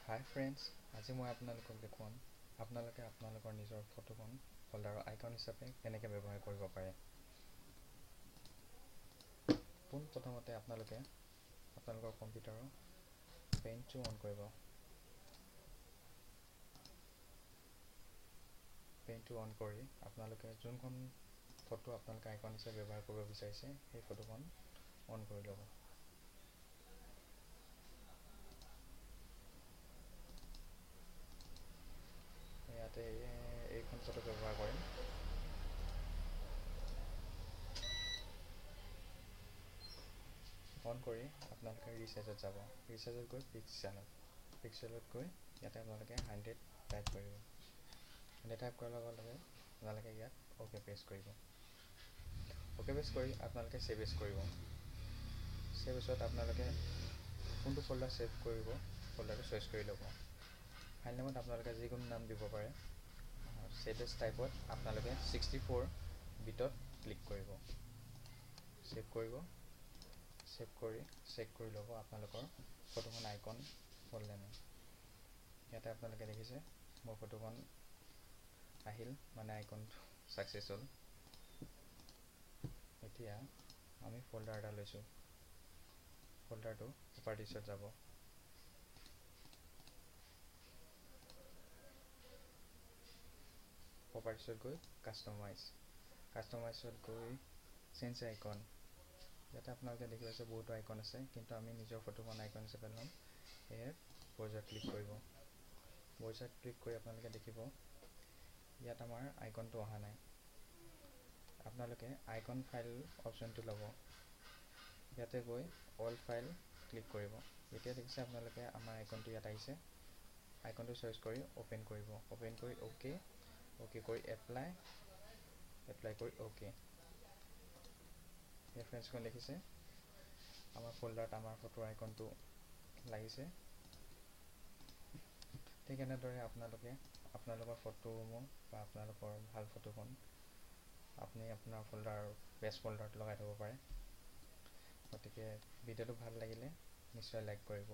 হাই friends, আজি মই আপোনালোকক দেখুৱাম আপোনালোকে আপোনালোকৰ নিজৰ ফটোখন ফল্ডাৰৰ আইকন হিচাপে কেনেকৈ ব্যৱহাৰ কৰিব পাৰে। পোনপ্ৰথমতে আপোনালোকে আপোনালোকৰ কম্পিউটাৰৰ পেইণ্টটো অন কৰিব। পেইণ্টটো অন কৰি আপোনালোকে যোনখন ফটো আপোনালোকে আইকন হিচাপে ব্যৱহাৰ কৰিব বিচাৰিছে সেই ফটোখন অন কৰি ল'ব। ইয়াতে এইখন ফটো ব্যৱহাৰ কৰিম। অন কৰি আপোনালোকে ৰিচাৰ্জত যাব। ৰিচাৰ্জত গৈ পিক্সেলত গৈ ইয়াতে আপোনালোকে 100 টাইপ কৰিব। 100 টাইপ কৰাৰ লগে লগে আপোনালোকে ইয়াত অ'কে প্ৰেছ কৰিব। অ'কে প্ৰেছ কৰি আপোনালোকে ছেভ এছ কৰিব। ছেভ এছত আপোনালোকে কোনটো ফল্ডাৰ ছেভ কৰিব ফল্ডাৰটো চইচ কৰি ল'ব। ফাইল নামত আপোনালোকে যিকোনো নাম দিব পাৰে। ছেভ এছ টাইপত আপোনালোকে 64 বিটত ক্লিক কৰিব। ছেভ কৰিব। ছেভ কৰি চেক কৰি ল'ব আপোনালোকৰ ফটোখন আইকন হ'ল নে নাই। ইয়াতে আপোনালোকে দেখিছে মোৰ ফটোখন আহিল, মানে আইকনটো ছাকচেছ হ'ল। এতিয়া আমি ফল্ডাৰ এটা লৈছোঁ। ফল্ডাৰটো প্ৰপাৰ্টিছত যাব। প্ৰপাৰ্টিছত গৈ কাষ্টমাইজত গৈ চেঞ্জ আইকন। ইয়াতে আপোনালোকে দেখি পাইছে বহুতো আইকন আছে, কিন্তু আমি নিজৰ ফটোখন আইকন হিচাপে ল'ম। সেয়ে বৰ্ডাৰত ক্লিক কৰিব। বৰ্ডাৰত ক্লিক কৰি আপোনালোকে দেখিব ইয়াত আমাৰ আইকনটো অহা নাই। আপোনালোকে আইকন ফাইল অপশ্যনটো ল'ব। ইয়াতে গৈ অল ফাইল ক্লিক কৰিব। এতিয়া দেখিছে আপোনালোকে আমাৰ আইকনটো ইয়াত আহিছে। আইকনটো চইচ কৰি অ'পেন কৰিব। অ'পেন কৰি অ'কে কৰি এপ্লাই কৰি অ'কে। ৰেফাৰেঞ্চখন দেখিছে আমাৰ ফল্ডাৰত আমাৰ ফটোৰ আইকনটো লাগিছে। ঠিক এনেদৰে আপোনালোকে আপোনালোকৰ ফটোসমূহ বা আপোনালোকৰ ভাল ফটোখন আপুনি আপোনাৰ বেষ্ট ফল্ডাৰত লগাই থ'ব পাৰে। গতিকে ভিডিঅ'টো ভাল লাগিলে নিশ্চয় লাইক কৰিব।